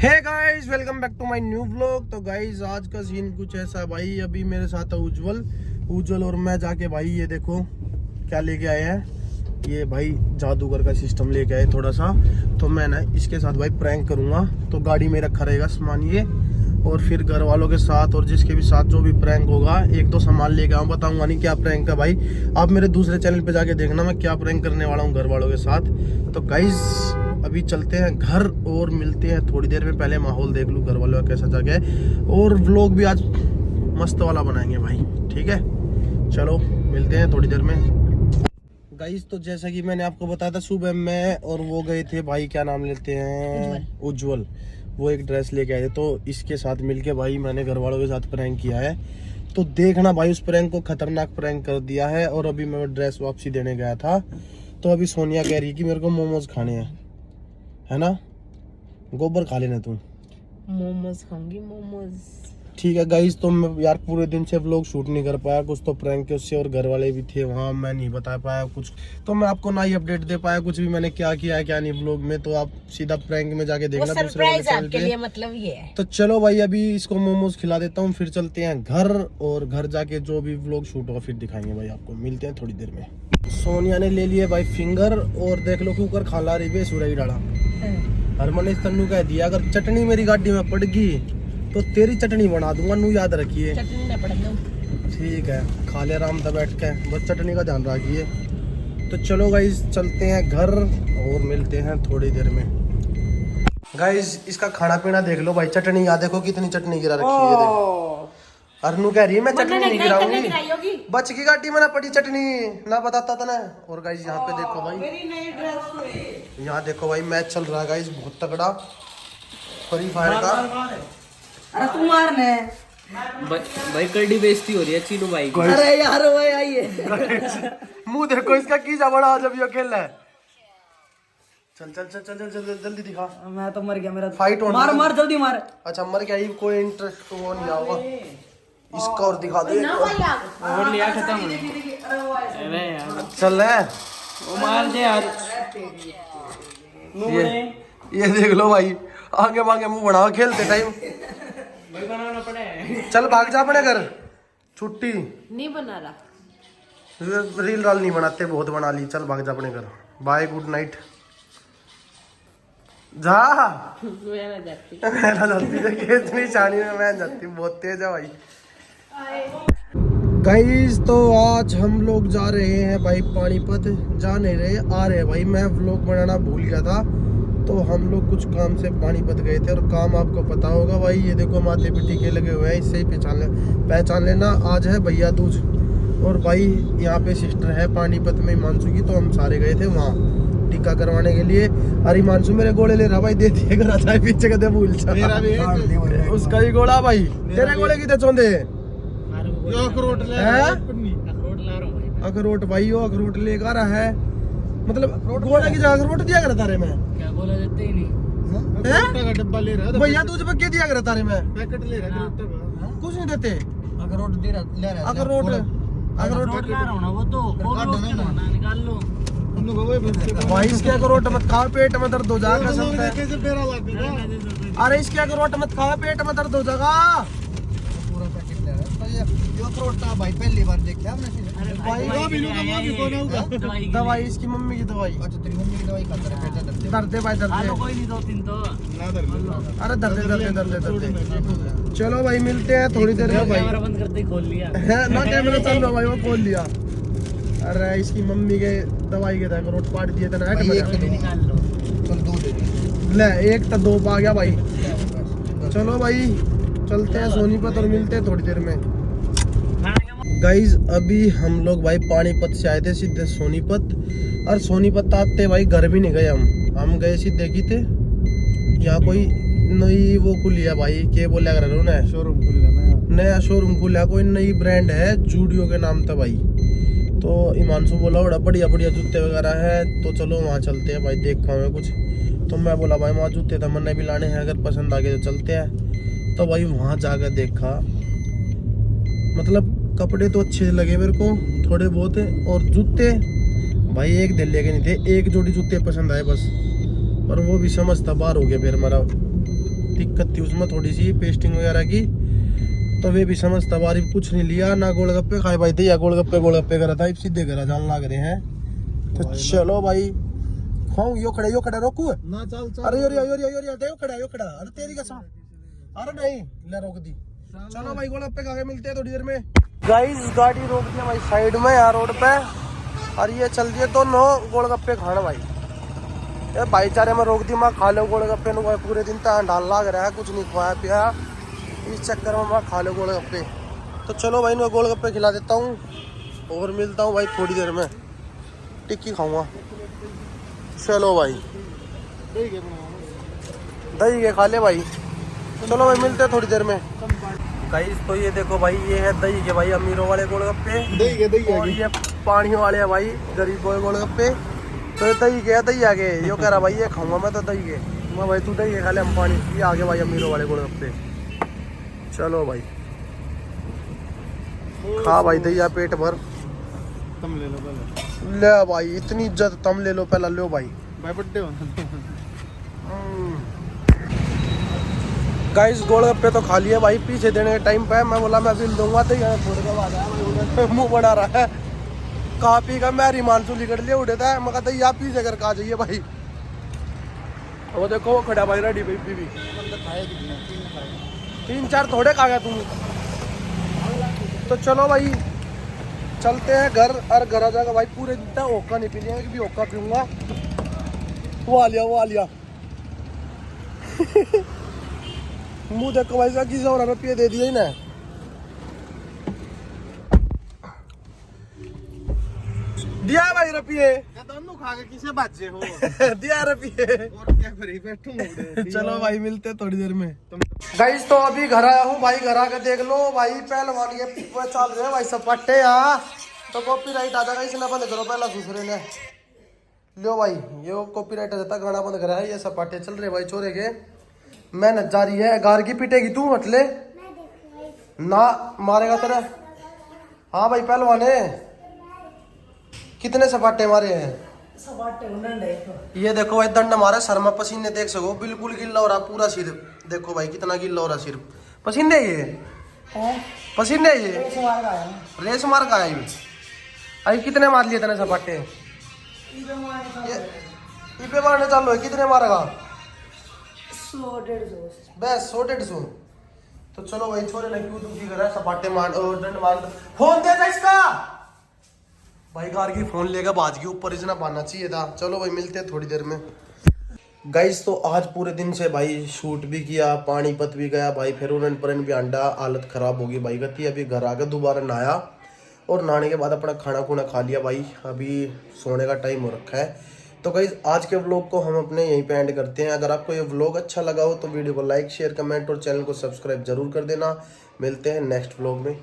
Hey guys, welcome back to my new vlog. तो guys आज का सीन कुछ ऐसा है भाई। अभी मेरे साथ है उज्जवल और मैं जाके भाई ये देखो क्या लेके आए हैं। ये भाई जादूगर का सिस्टम लेके आए थोड़ा सा। तो मैं ना इसके साथ भाई प्रैंक करूंगा। तो गाड़ी में रखा रहेगा सामान ये, और फिर घर वालों के साथ और जिसके भी साथ जो भी प्रैंक होगा, एक तो सामान लेके आऊँ, बताऊंगा नहीं क्या प्रैंक है भाई। आप मेरे दूसरे चैनल पे जाके देखना मैं क्या प्रैंक करने वाला हूँ घर वालों के साथ। तो गाइस अभी चलते हैं घर और मिलते हैं थोड़ी देर में। पहले माहौल देख लूँ घर वालों का कैसा जगह है, और व्लॉग भी आज मस्त वाला बनाएंगे भाई, ठीक है। चलो मिलते हैं थोड़ी देर में गाइस। तो जैसा कि मैंने आपको बताया था, सुबह मैं और वो गए थे भाई, क्या नाम लेते हैं, उज्जवल। वो एक ड्रेस लेके आए थे, तो इसके साथ मिलके भाई मैंने घर वालों के साथ प्रैंक किया है। तो देखना भाई, उस प्रैंक को खतरनाक प्रैंक कर दिया है। और अभी मैं ड्रेस वापसी देने गया था, तो अभी सोनिया कह रही है कि मेरे को मोमोज खाने हैं, है ना। गोबर खा लेना तू। मोमोज खाऊंगी, मोमोज। ठीक है गाइस। तो मैं यार पूरे दिन से व्लॉग शूट नहीं कर पाया, कुछ तो प्रैंक के उससे, और घर वाले भी थे वहाँ, मैं नहीं बता पाया कुछ। तो मैं आपको ना ही अपडेट दे पाया कुछ भी, मैंने क्या किया है क्या नहीं व्लॉग में। तो आप सीधा प्रैंक में जाके देखना दूसरे वाले चैनल पे। लिए मतलब ये है। तो चलो भाई अभी इसको मोमोज खिला देता हूँ, फिर चलते हैं घर, और घर जाके जो भी व्लॉग शूट होगा फिर दिखाएंगे भाई आपको। मिलते हैं थोड़ी देर में। सोनिया ने ले लिए भाई फिंगर, और देख लो कुकर खाला रही है सुरई डाला। हरमन ने तन्नू कह दिया अगर चटनी मेरी गाड़ी में पड़ गई तो तेरी चटनी बना दूंगा, नू याद रखिए। चटनी ना पड़ दो। ठीक है, खा ले आराम से बैठ के, बस चटनी का ध्यान रखिए। तो चलो गाइस चलते हैं घर और मिलते हैं थोड़ी देर में। गाइस इसका खाना पीना देख लो भाई। चटनी याद देखो कितनी चटनी गिरा रखी है, देखो। अरनू कह रही है मैं चटनी नहीं गिराऊंगी, बच की गाड़ी में ना पड़ी चटनी, ना बताता था ना। और गाइस यहाँ पे देखो भाई, मेरी नई ड्रेस। यहाँ देखो भाई मैच चल रहा है गाइस, बहुत तगड़ा फ्री फायर का। अरे तू मारने भाई कड़ी बेइज्जती हो रही है चीनू भाई की। अरे यार भाई आइए। मुंह देखो इसका कीजा बड़ा जब ये खेल रहा है। चल चल चल चल चल जल्दी दिखा। मैं तो मर गया, मेरा फाइट होने मार मार जल्दी मार। अच्छा मर गया, ये कोई इंटरेस्ट को वो नहीं आएगा इसका। और दिखा दे और लिया खत्म अरे यार चल रहा है वो मार दे यार। ये देख लो भाई, आगे मांगे मुंह बढ़ाओ खेलते टाइम। भाई बनाना पड़े। चल भाग जा अपने घर, छुट्टी नहीं बना रहा। रील राल नहीं बनाते, बहुत बना ली। चल भाग जा अपने घर, बाय गुड नाइट। जा मैं जाती। मैं जाती देखिए इतनी चाणी में मैं जाती, बहुत तेज है भाई। गाइस तो आज हम लोग जा रहे हैं भाई पानीपत। जा नहीं रहे, आ रहे हैं भाई। मैं व्लॉग बनाना भूल गया था, तो हम लोग कुछ काम से पानीपत गए थे। और काम आपको पता होगा भाई, ये देखो माथे पे टीके लगे हुए हैं, इससे ही पहचान लेना। आज है भैया दूज, और भाई यहाँ पे सिस्टर है पानीपत में हिमांशु की, तो हम सारे गए थे वहाँ टीका करवाने के लिए। अरे हिमांशु मेरे गोले ले रहा भाई, दे दिए कर पीछे कदे भूल जा उसका ही गोला भाई। तेरे गोले की चौंधे अखरोट भाई, वो अखरोट लेकर है, मतलब गोला की जगह अखरोट दिया करता रे। मैं क्या बोला देते ही नहीं डब्बा ले रहा भैया, तुझे पे क्या दिया करता रे। मैं पैकेट ले रहा कुछ नहीं देते। अखरोट दे रहा ले रहा अखरोट अखरोट ला रहा हूं ना, वो तो निकाल लो भाई। इसके अखरोट मत खा, पेट में दर्द हो जाएगा सब है। अरे इसके अखरोट मत खा, पेट में दर्द हो जाएगा। पूरा पैकेट ले रहा है ये अखरोट था भाई, पहली बार देखा हमने। भाई दवाई इसकी मम्मी की दवाई। अच्छा तेरी मम्मी की दवाई खाता है, पेट दर्द है भाई, दर्द है। कोई नहीं, 2-3 तो अरे दर्द। चलो भाई मिलते हैं थोड़ी देर में भाई। कैमरा बंद करते ही खोल लिया ना कैमरा चल रहा भाई, वो खोल लिया। अरे इसकी मम्मी के दवाई के था, रोट पाट दिए थे ना। निकाल लो। चल दो दे ले एक तो दो पा गया भाई। चलो भाई चलते हैं सोनीपत और मिलते हैं थोड़ी देर में। गाइज अभी हम लोग भाई पानीपत से आए थे सीधे सोनीपत, और सोनीपत आते भाई घर भी नहीं गए हम गए सीधे की थे। यहाँ कोई नई वो खुली है भाई, क्या बोला कर रहे हो, शोरूम खुला नया शोरूम खुला, कोई नई ब्रांड है जूडियो के नाम था भाई। तो हिमांशु बोला बड़ा बढ़िया बढ़िया जूते वगैरह है, तो चलो वहाँ चलते हैं भाई, देखा हमें कुछ। तो मैं बोला भाई वहाँ जूते तो मैंने भी लाने हैं, अगर पसंद आ गए तो चलते हैं। तो भाई वहाँ जाकर देखा, मतलब कपड़े तो अच्छे लगे मेरे को थोड़े बहुत, और जूते भाई एक दिन लेके नहीं थे, एक जोड़ी जूते पसंद आए बस। पर वो भी समझता बाहर हो गया फिर हमारा दिक्कत थी उसमें थोड़ी सी पेस्टिंग वगैरह की, तो वे भी समझता बारी कुछ नहीं लिया ना। गोलगप्पे खाए भाई थे या गोलगप्पे करा था, सीधे करा जान लग रहे हैं। तो चलो भाई खाऊं। यो खड़ा रोकू ना चल चल। अरे यो खड़ा अरे तेरी कसम, अरे नहीं ले रोक दी। चलो भाई गोलगप्पे खा के मिलते हैं थोड़ी देर में। गाइस गाड़ी रोक दिया भाई साइड में यार रोड पे, और ये चल दिए दोनों गोलगप्पे खाना भाई। ये भाईचारे में रोक दी, मैं खा लो गोलगप्पे नु भाई, पूरे दिन तो डाल लाग रहा है, कुछ नहीं खवाया पिया, इस चक्कर में मैं खा लो गोलगप्पे। तो चलो भाई मैं गोलगप्पे खिला देता हूँ और मिलता हूँ भाई थोड़ी देर में। टिक्की खाऊंगा। चलो भाई दही के खा ले भाई। चलो भाई मिलते हैं थोड़ी देर में। गाइस तो ये देखो भाई, ये है दही के भाई अमीरों वाले गोलगप्पे, और ये पानी वाले है भाई गरीबों के गोलगप्पे। तो ये दही आगे यो कह रहा भाई ये खाऊंगा मैं तो दही के। मैं भाई तू दही के खा ले, हम पानी। ये आगे भाई अमीरों वाले गोलगप्पे। चलो भाई खा भाई दही या पेट भर। तुम ले लो पहले। ले भाई इतनी इज्जत तुम ले लो पहला, लो भाई भाई बड्डे हो। गाइस गोलगप्पे तो खा लिए भाई, पीछे देने के टाइम पे मैं बोला मैं बिल दूंगा, तो यहाँ थोड़े के बाद आया मुंह बढ़ा रहा है काफी का। मैं रिमांसू लिकड़ लिए उठे था, मैं कहता यहाँ पीछे कर आ जाइए भाई। वो देखो वो खड़ा भाई रेडी भाई भी 3-4 थोड़े खा गया तुम। तो चलो भाई चलते हैं घर, और घर आ जाएगा भाई पूरे दिन तक ओका नहीं पी लिया, कि भी ओका पीऊंगा। वो आ लिया मुंह देखो भाई साहब, किसी और रुपये दे दिए ना। दिया भाई रुपये, दोनों खा के किसे बचे हो। दिया रुपये। और क्या फ्री बैठूंगा। चलो भाई मिलते हैं थोड़ी देर में। गाइस तो अभी घर आया हूँ भाई, घर आके देख लो भाई पहलवान के चल रहे हैं भाई सपाटे यहाँ। तो कॉपीराइट आ जाएगा, इसने बंद करो पहला दूसरे ने। लो भाई ये कॉपीराइट आ जाता, गाना बंद करा है। ये सपाटे चल रहे भाई चोरे के, मेहनत जारी है। गार की पिटेगी तू मतले ना, मारेगा तेरा। हाँ भाई पहलवाने कितने सपाटे मारे हैं? ये देखो भाई दंड मारा, सर में पसीने देख सको, बिल्कुल गिल्ला हो रहा पूरा सिर। देखो भाई कितना गिल्ला हो रहा सिर, पसीने ये पसीने ये रेस मार का है। अभी कितने मार लिए तेने सपाटे? इपे मारने चालू है, कितने मारेगा? 100-150 बस 100-150। तो चलो भाई छोरे ने क्यों दुखी करा, सपाटे मार और दंड मार। फोन दे दे इसका भाई, कार की फोन लेगा बाज के ऊपर, इतना पाना चाहिए था। चलो भाई मिलते हैं थोड़ी देर में। गाइस तो आज पूरे दिन से भाई शूट भी किया, पानीपत भी गया भाई, फिर उरन परन भी अंडा, हालत खराब होगी भाई गति। अभी घर आकर दोबारा नहाया, और नहाने के बाद अपना खाना खुना खा लिया भाई, अभी सोने का टाइम हो रखा है। तो गाइस आज के व्लॉग को हम अपने यहीं पे एंड करते हैं। अगर आपको ये व्लॉग अच्छा लगा हो तो वीडियो को लाइक शेयर कमेंट और चैनल को सब्सक्राइब जरूर कर देना। मिलते हैं नेक्स्ट व्लॉग में।